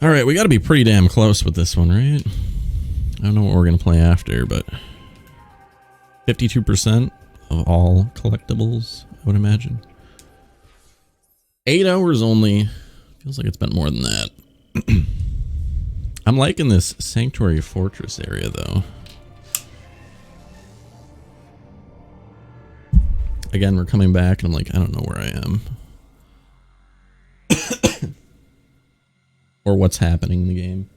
All right, we got to be pretty damn close with this one, right? I don't know what we're going to play after, but 52% of all collectibles, I would imagine. 8 hours only. Feels like it's been more than that. I'm liking this Sanctuary Fortress area, though. Again, we're coming back, and I'm like, I don't know where I am. Or what's happening in the game.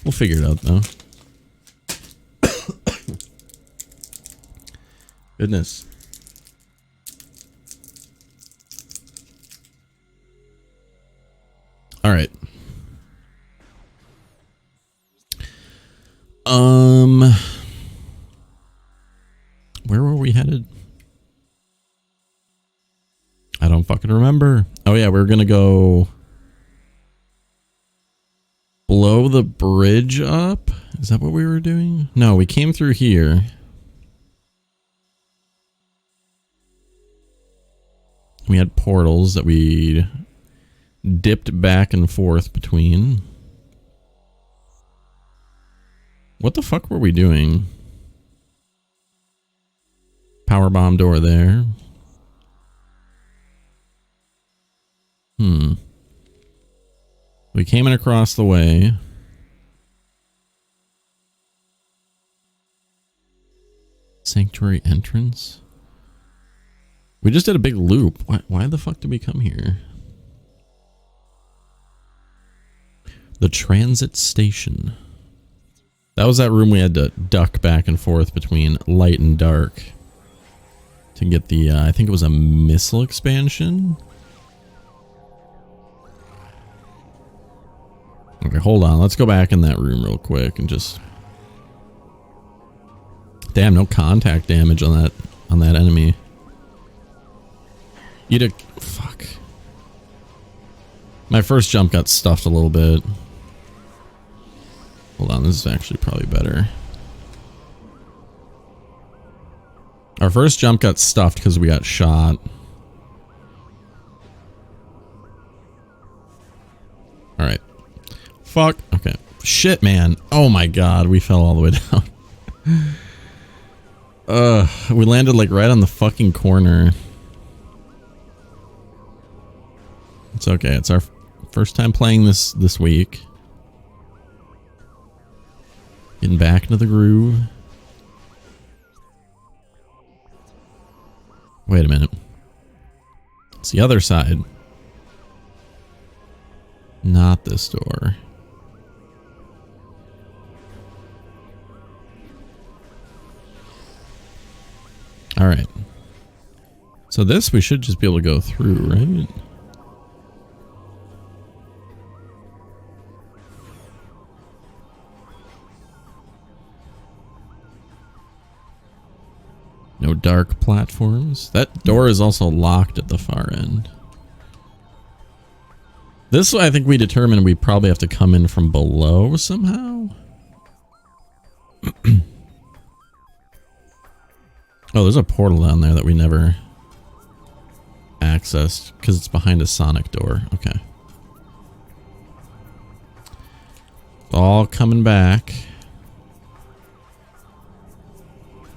We'll figure it out, though. Goodness. All right. Where were we headed? I don't fucking remember. Oh yeah, we're gonna go blow the bridge up. Is that what we were doing? No, we came through here. We had portals that we dipped back and forth between. What the fuck were we doing? Power bomb door there. We came in across the way. Sanctuary entrance? We just did a big loop. Why the fuck did we come here? The transit station. That was that room we had to duck back and forth between light and dark to get the, I think it was a missile expansion. Okay, hold on. Let's go back in that room real quick and just... Damn, no contact damage on that enemy. You did... Fuck. My first jump got stuffed a little bit. Hold on, this is actually probably better. Our first jump got stuffed because we got shot. Alright. Fuck. Okay. Shit, man. Oh my god, we fell all the way down. We landed like right on the fucking corner. It's okay. It's our first time playing this week. Getting back into the groove. Wait a minute. It's the other side. Not this door. Alright. So this we should just be able to go through, right? No dark platforms. That door is also locked at the far end. This, I think we determined we probably have to come in from below somehow. Oh, there's a portal down there that we never accessed because it's behind a Sonic door. Okay. All coming back.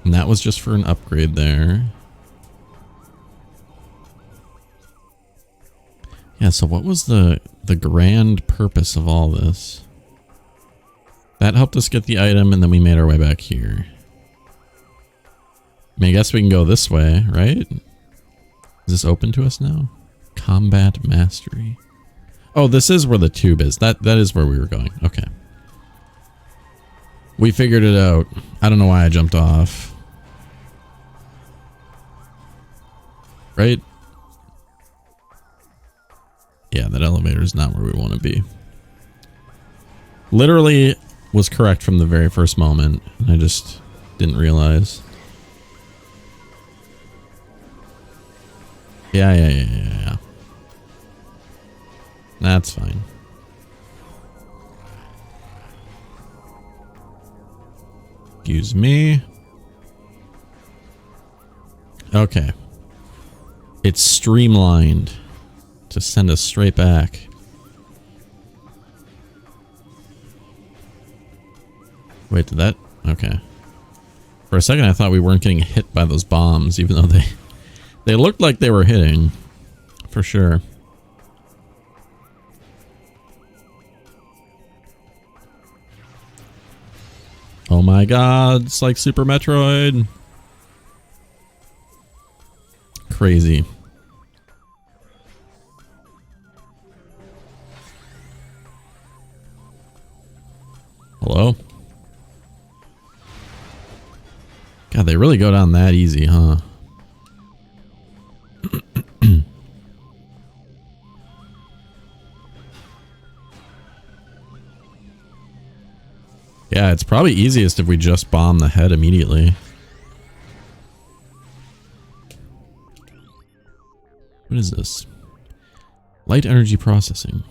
And that was just for an upgrade there. Yeah, so what was the grand purpose of all this? That helped us get the item, and then we made our way back here. I mean, I guess we can go this way, right? Is this open to us now? Combat Mastery. Oh, this is where the tube is. That is where we were going. Okay. We figured it out. I don't know why I jumped off. Right? Yeah, that elevator is not where we want to be. Literally was correct from the very first moment. I just didn't realize. Yeah. That's fine. Excuse me. Okay. It's streamlined to send us straight back. Wait, did that? Okay. For a second, I thought we weren't getting hit by those bombs, even though they looked like they were hitting. For sure. Oh my god, it's like Super Metroid. Crazy. Hello? God, they really go down that easy, huh? Yeah, it's probably easiest if we just bomb the head immediately. What is this? Light energy processing.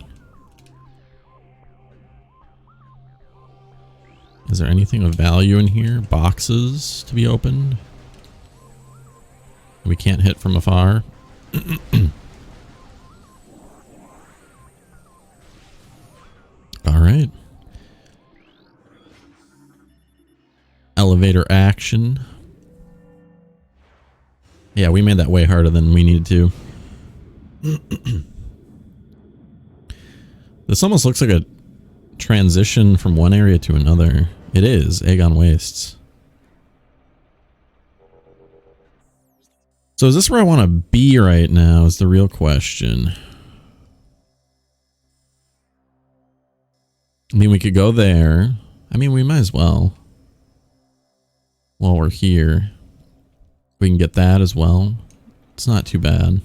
Is there anything of value in here? Boxes to be opened? We can't hit from afar. All right. Elevator action. Yeah, we made that way harder than we needed to. This almost looks like a transition from one area to another. It is. Aegon Wastes. So is this where I want to be right now is the real question. I mean, we could go there. I mean, we might as well. While we're here. We can get that as well. It's not too bad.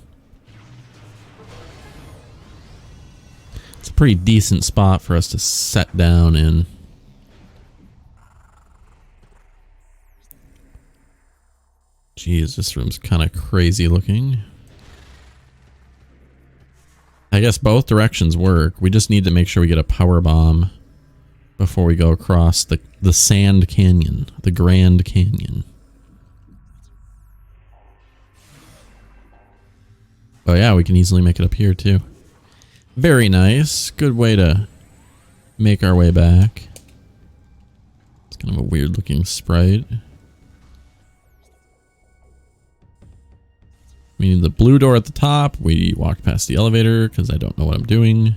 It's a pretty decent spot for us to set down in. Jeez, this room's kind of crazy looking. I guess both directions work. We just need to make sure we get a power bomb before we go across the Sand Canyon, the Grand Canyon. Oh yeah, we can easily make it up here too. Very nice. Good way to make our way back. It's kind of a weird looking sprite. We need the blue door at the top. We walked past the elevator because I don't know what I'm doing.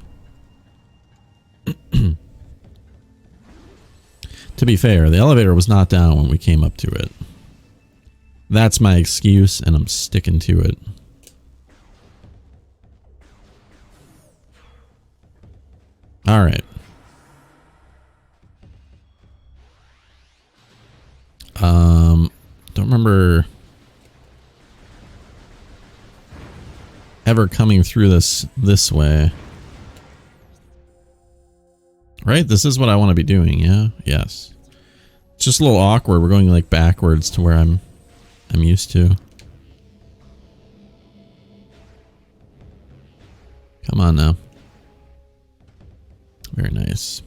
To be fair, the elevator was not down when we came up to it. That's my excuse, and I'm sticking to it. Alright. Don't remember ever coming through this way. Right? This is what I want to be doing, yeah? Yes. It's just a little awkward. We're going like backwards to where I'm used to. Come on now. Very nice.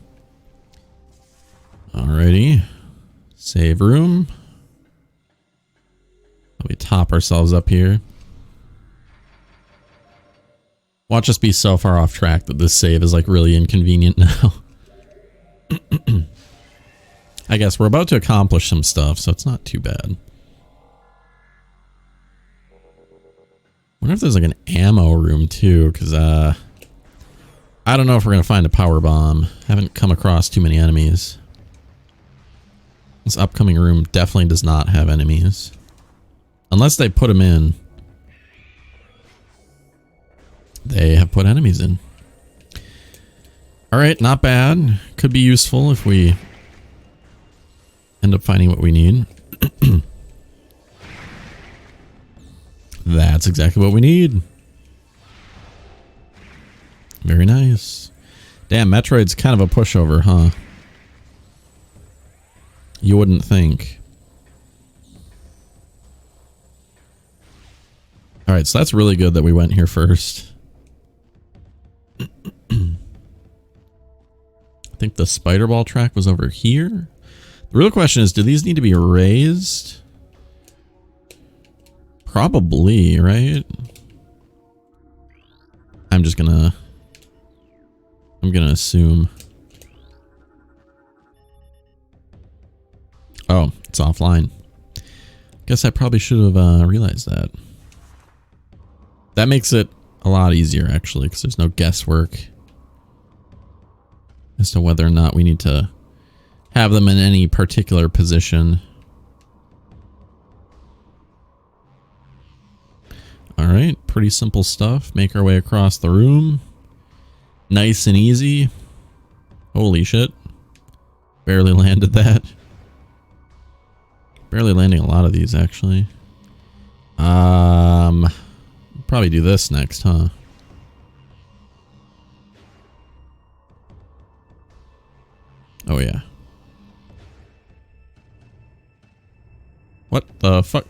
Alrighty. Save room. We top ourselves up here. Watch us be so far off track that this save is like really inconvenient now. I guess we're about to accomplish some stuff, so it's not too bad. Wonder if there's like an ammo room too, because I don't know if we're gonna find a power bomb. Haven't come across too many enemies. This upcoming room definitely does not have enemies. Unless they put them in. They have put enemies in. Alright, not bad. Could be useful if we end up finding what we need. That's exactly what we need. Very nice. Damn, Metroid's kind of a pushover, huh? You wouldn't think. Alright, so that's really good that we went here first. I think the spider ball track was over here. The real question is, do these need to be raised? Probably, right? I I'm gonna assume. Oh, it's offline. Guess I probably should have realized that. That makes it a lot easier, actually, because there's no guesswork as to whether or not we need to have them in any particular position. Alright, pretty simple stuff. Make our way across the room. Nice and easy. Holy shit. Barely landed that. Barely landing a lot of these, actually. Probably do this next, huh? Oh, yeah. What the fuck?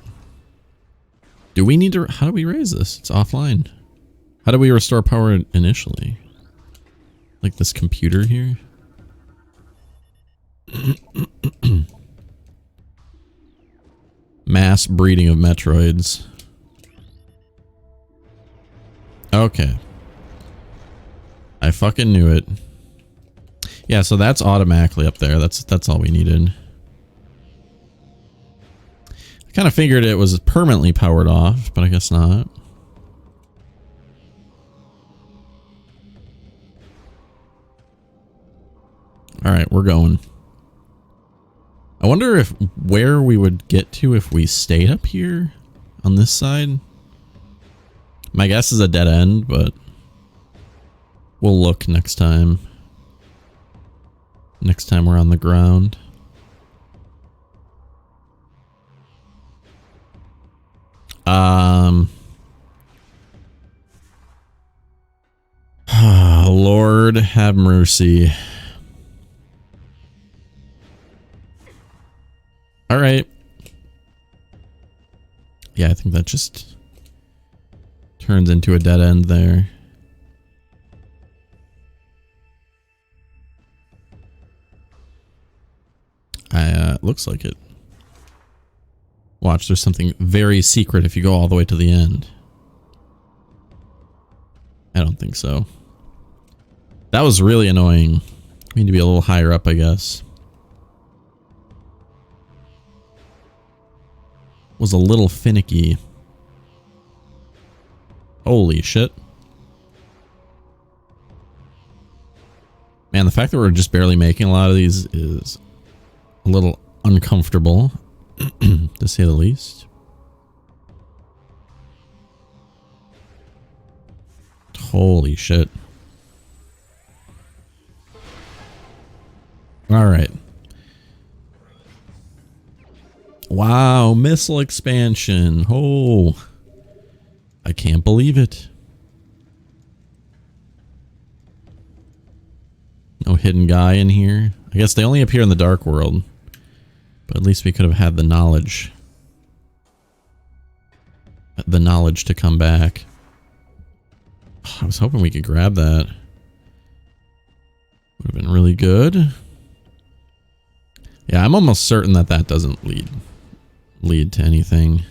Do we need to... How do we raise this? It's offline. How do we restore power initially? Like this computer here? Mass breeding of Metroids. Okay. I fucking knew it. Yeah, so that's automatically up there. That's all we needed. I kind of figured it was permanently powered off, but I guess not. Alright, we're going. I wonder if where we would get to if we stayed up here on this side. My guess is a dead end, but we'll look next time. Next time we're on the ground. Lord have mercy. All right. Yeah, I think that just turns into a dead end there. Looks like it. Watch, there's something very secret if you go all the way to the end. I don't think so. That was really annoying. We need to be a little higher up, I guess. Was a little finicky. Holy shit. Man, the fact that we're just barely making a lot of these is a little uncomfortable, to say the least. Holy shit. Alright. Wow, missile expansion. Oh, I can't believe it. No hidden guy in here. I guess they only appear in the dark world. But at least we could have had the knowledge. The knowledge to come back. I was hoping we could grab that. Would have been really good. Yeah, I'm almost certain that that doesn't lead to anything.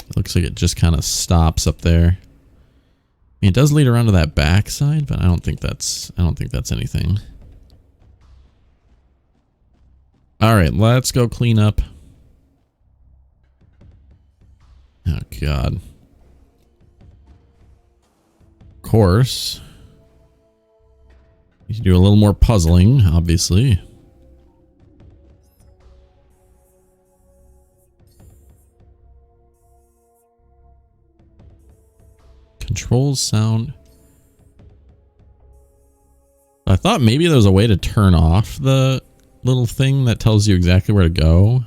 It looks like it just kind of stops up there. I mean, it does lead around to that backside, but I don't think that's anything. All right, let's go clean up. Oh God. Of course. You can do a little more puzzling, obviously. Controls sound. I thought maybe there was a way to turn off the little thing that tells you exactly where to go.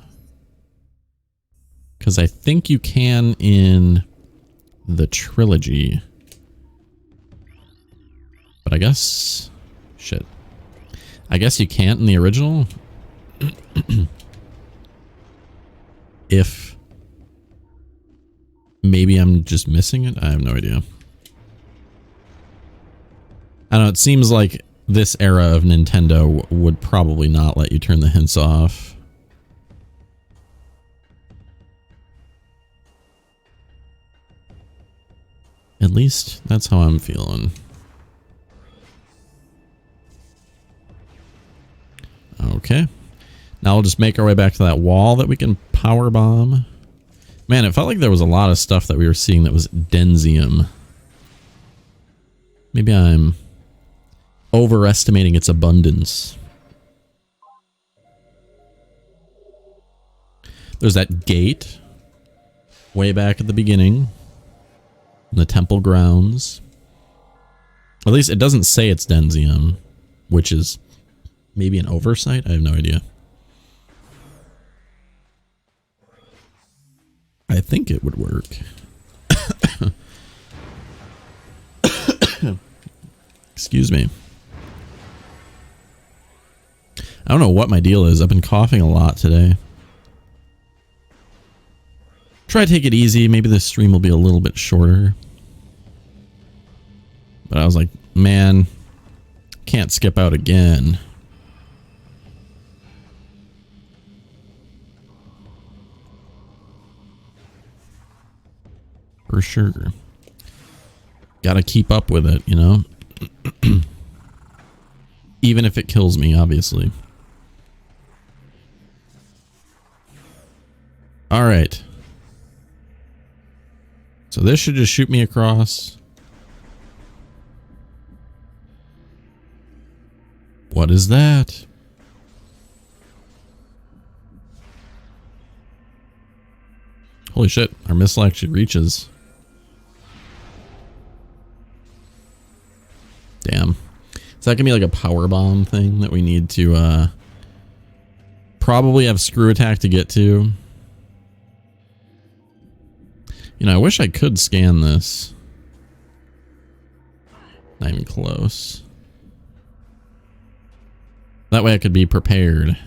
Because I think you can in the trilogy. But I guess... Shit. I guess you can't in the original. If... Maybe I'm just missing it? I have no idea. I don't know, it seems like this era of Nintendo would probably not let you turn the hints off. At least that's how I'm feeling. Okay. Now we'll just make our way back to that wall that we can power bomb. Man, it felt like there was a lot of stuff that we were seeing that was densium. Maybe I'm overestimating its abundance. There's that gate way back at the beginning in the temple grounds. At least it doesn't say it's densium, which is maybe an oversight. I have no idea. I think it would work. Excuse me. I don't know what my deal is. I've been coughing a lot today. Try to take it easy. Maybe this stream will be a little bit shorter. But I was like, man, can't skip out again. For sure. Gotta keep up with it, you know? Even if it kills me, obviously. Alright. So this should just shoot me across. What is that? Holy shit, our missile actually reaches. Damn. Is that gonna be like a power bomb thing that we need to probably have screw attack to get to? You know, I wish I could scan this. Not even close. That way I could be prepared.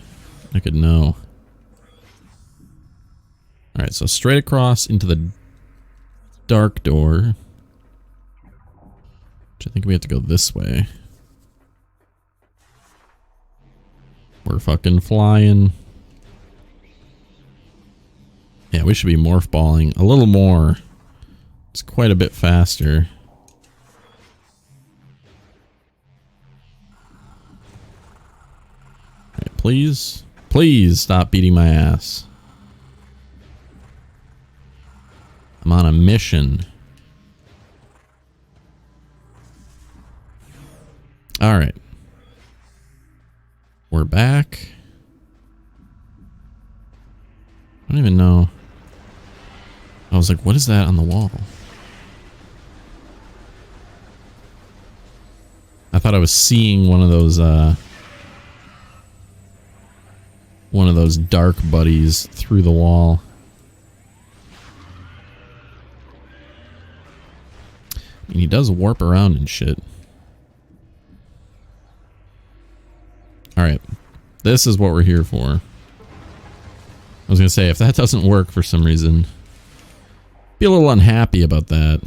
I could know. Alright, so straight across into the dark door. Which I think we have to go this way. We're fucking flying. Yeah, we should be morph balling a little more. It's quite a bit faster. Alright, please. Please stop beating my ass. I'm on a mission. Alright. We're back. I don't even know. I was like, what is that on the wall? I thought I was seeing one of those dark buddies through the wall. And he does warp around and shit. Alright. This is what we're here for. I was gonna say, if that doesn't work for some reason, be a little unhappy about that.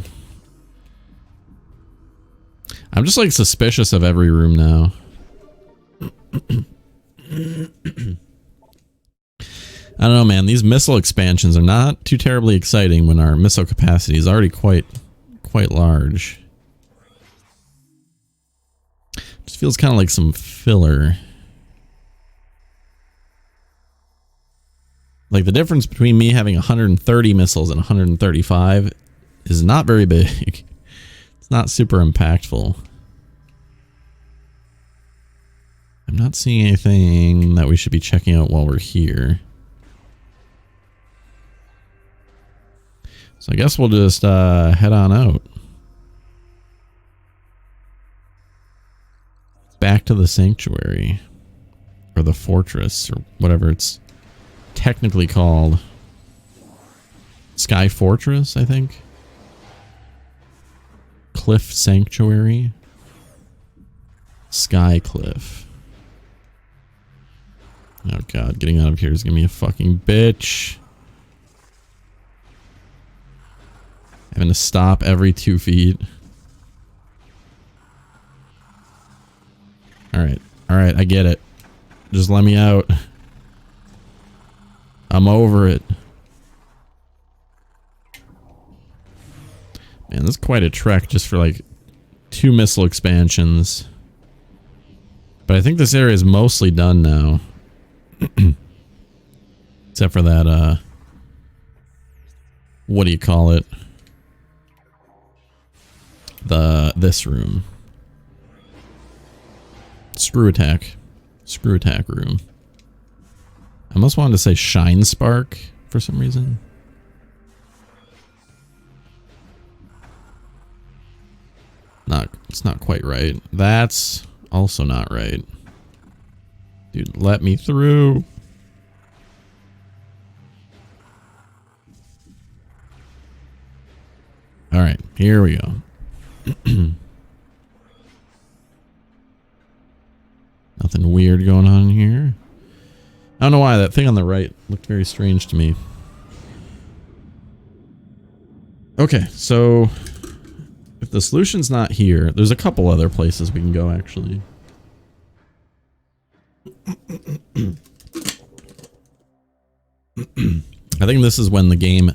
I'm just like suspicious of every room now. I don't know, man. These missile expansions are not too terribly exciting when our missile capacity is already quite large. Just feels kind of like some filler. Like the difference between me having 130 missiles and 135 is not very big. It's not super impactful. I'm not seeing anything that we should be checking out while we're here. So I guess we'll just head on out. Back to the sanctuary. Or the fortress, or whatever it's technically called. Sky Fortress, I think. Cliff Sanctuary. Sky Cliff. Oh god, getting out of here is gonna be a fucking bitch. Having to stop every 2 feet. Alright, alright, I get it. Just let me out. I'm over it. Man, this is quite a trek just for like 2 missile expansions. But I think this area is mostly done now. Except for that, what do you call it? This room. Screw attack. Screw attack room. I almost wanted to say Shine Spark for some reason. It's not quite right. That's also not right. Dude, let me through. All right, here we go. Nothing weird going on here. I don't know why that thing on the right looked very strange to me. Okay, so if the solution's not here, there's a couple other places we can go actually. I think this is when the game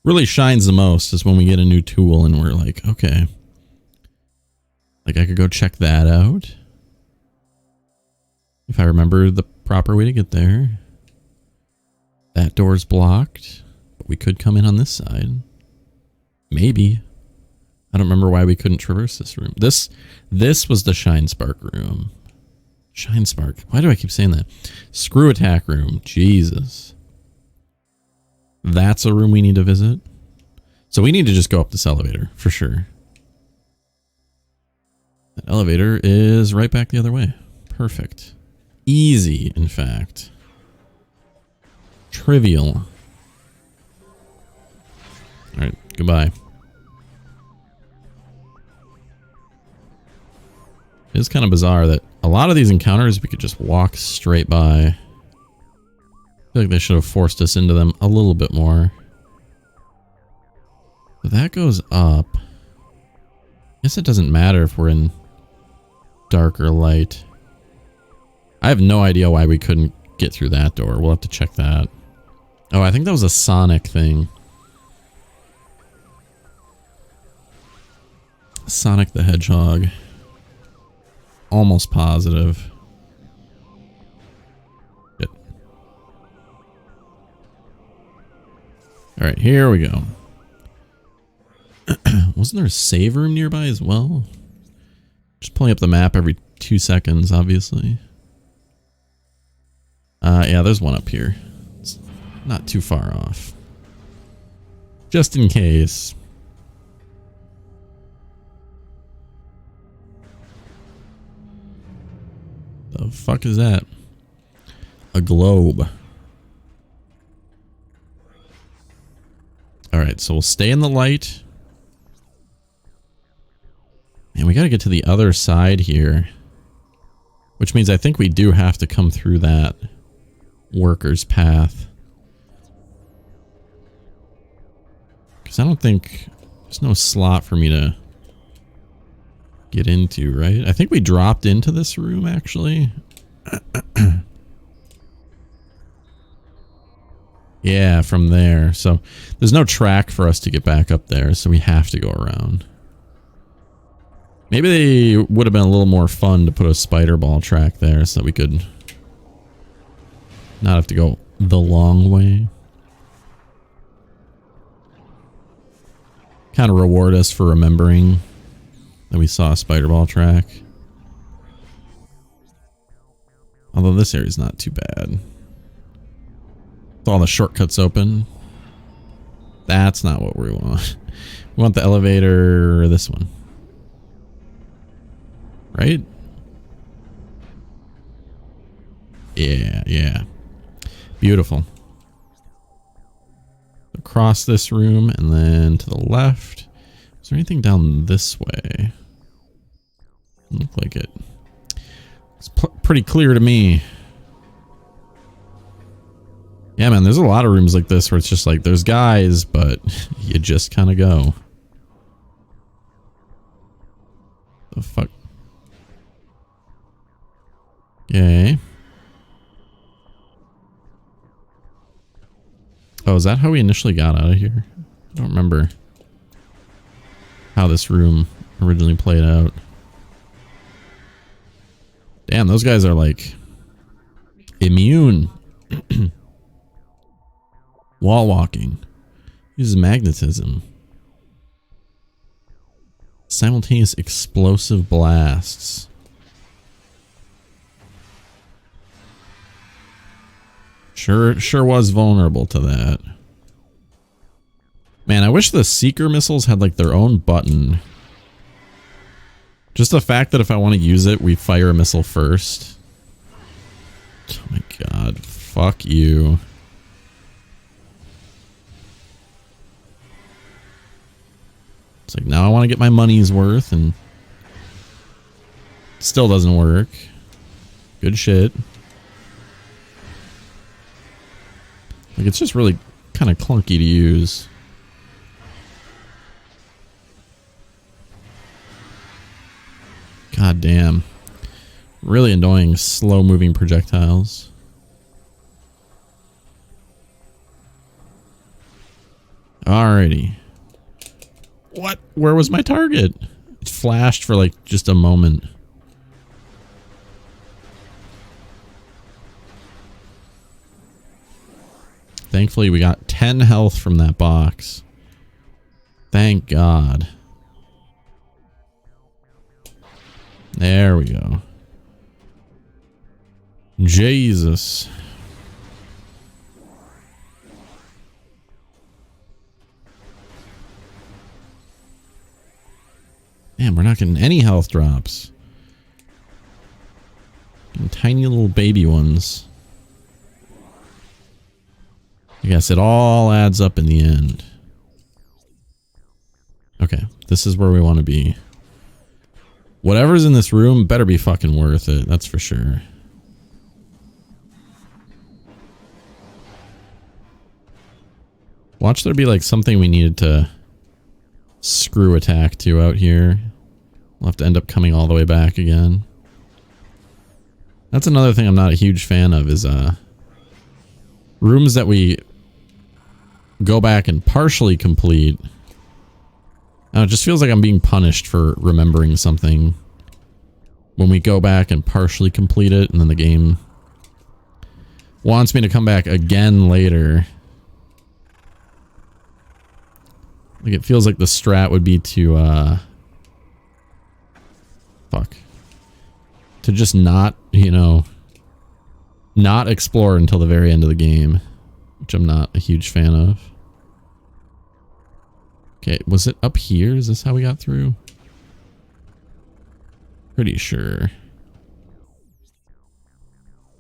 really shines the most, is when we get a new tool and we're like, okay, like I could go check that out if I remember the proper way to get there. That door's blocked, but we could come in on this side. Maybe. I don't remember why we couldn't traverse this room. This was the Shine Spark room. Shine Spark. Why do I keep saying that? Screw attack room. Jesus. That's a room we need to visit. So we need to just go up this elevator for sure. That elevator is right back the other way. Perfect. Easy, in fact. Trivial. Alright, goodbye. It's kind of bizarre that a lot of these encounters we could just walk straight by. I feel like they should have forced us into them a little bit more. But that goes up. I guess it doesn't matter if we're in dark or light. I have no idea why we couldn't get through that door. We'll have to check that. Oh, I think that was a Sonic thing. Sonic the Hedgehog. Almost positive. Shit. Alright, here we go. Wasn't there a save room nearby as well? Just pulling up the map every 2 seconds, obviously. Yeah, there's one up here. It's not too far off. Just in case. The fuck is that? A globe. Alright, so we'll stay in the light. And we gotta get to the other side here. Which means I think we do have to come through that worker's path. Because I don't think there's no slot for me to get into, right? I think we dropped into this room actually. Yeah, from there. So there's no track for us to get back up there, so we have to go around. Maybe they would have been a little more fun to put a spider ball track there so that we could not have to go the long way. Kind of reward us for remembering that we saw a spider ball track. Although this area is not too bad. With all the shortcuts open. That's not what we want. We want the elevator or this one. Right? Yeah, yeah. Beautiful. Across this room and then to the left. Is there anything down this way? Doesn't look like it. It's pretty clear to me. Yeah, man, there's a lot of rooms like this where it's just like, there's guys, but you just kind of go. The fuck? Okay. Oh, is that how we initially got out of here? I don't remember. how this room originally played out. Damn, those guys are like immune. Wall walking. Uses magnetism. Simultaneous explosive blasts. Sure was vulnerable to that. Man, I wish the Seeker missiles had like their own button. Just the fact that if I want to use it, we fire a missile first. Oh my god. Fuck you. It's like, now I want to get my money's worth, and still doesn't work. Good shit. Like, it's just really kind of clunky to use. God damn. Really annoying slow-moving projectiles. Alrighty. What? Where was my target? It flashed for like just a moment. Thankfully, we got 10 health from that box. Thank God. There we go. Jesus. Man, we're not getting any health drops. Getting tiny little baby ones. I guess it all adds up in the end. Okay, this is where we want to be. Whatever's in this room better be fucking worth it, that's for sure. Watch there be like something we needed to screw attack to out here. We'll have to end up coming all the way back again. That's another thing I'm not a huge fan of is rooms that we go back and partially complete. It just feels like I'm being punished for remembering something when we go back and partially complete it, and then the game wants me to come back again later. Like, it feels like the strat would be to to just not, you know, not explore until the very end of the game, which I'm not a huge fan of. Okay, was it up here? Is this how we got through? Pretty sure.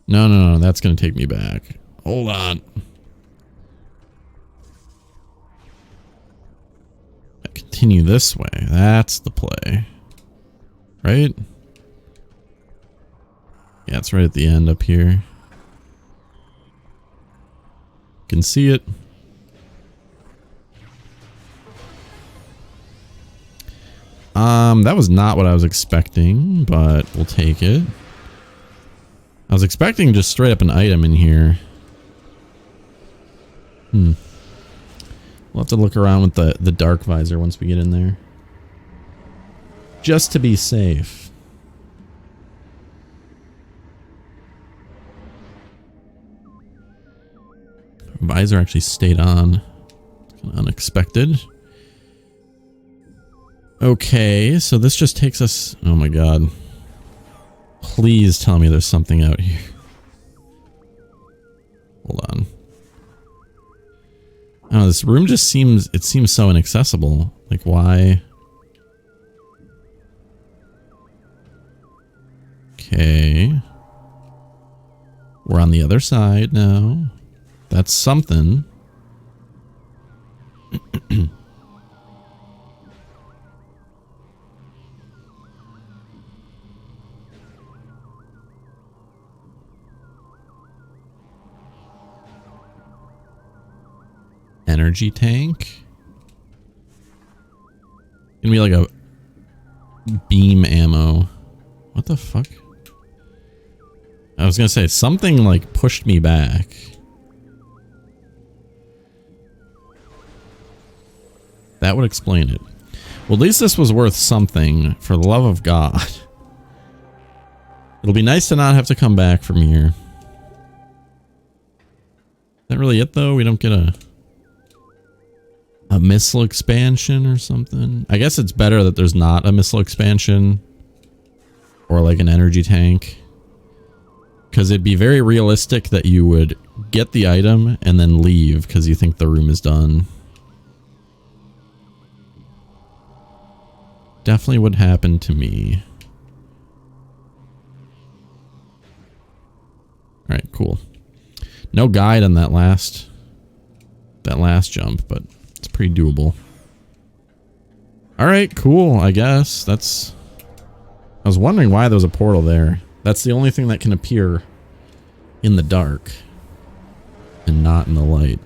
No, that's gonna take me back. Hold on. I continue this way. That's the play. Right? Yeah, it's right at the end up here. Can see it. That was not what I was expecting, but we'll take it. I was expecting just straight up an item in here. We'll have to look around with the dark visor once we get in there. Just to be safe. Visor actually stayed on. Kind of unexpected. Okay, so this just takes us... Oh my god. Please tell me there's something out here. Hold on. Oh, this room just seems... It seems so inaccessible. Like, why? Okay. We're on the other side now. That's something. Energy tank. Gonna be like a beam ammo. What the fuck? I was gonna say something like pushed me back. That would explain it. Well, at least this was worth something, for the love of God. It'll be nice to not have to come back from here. Is that really it, though? We don't get a missile expansion or something? I guess it's better that there's not a missile expansion. Or like an energy tank. Because it'd be very realistic that you would get the item and then leave because you think the room is done. Definitely would happen to me. Alright, cool. No guide on that last jump, but it's pretty doable. Alright, cool, I guess. That's... I was wondering why there was a portal there. That's the only thing that can appear in the dark and not in the light.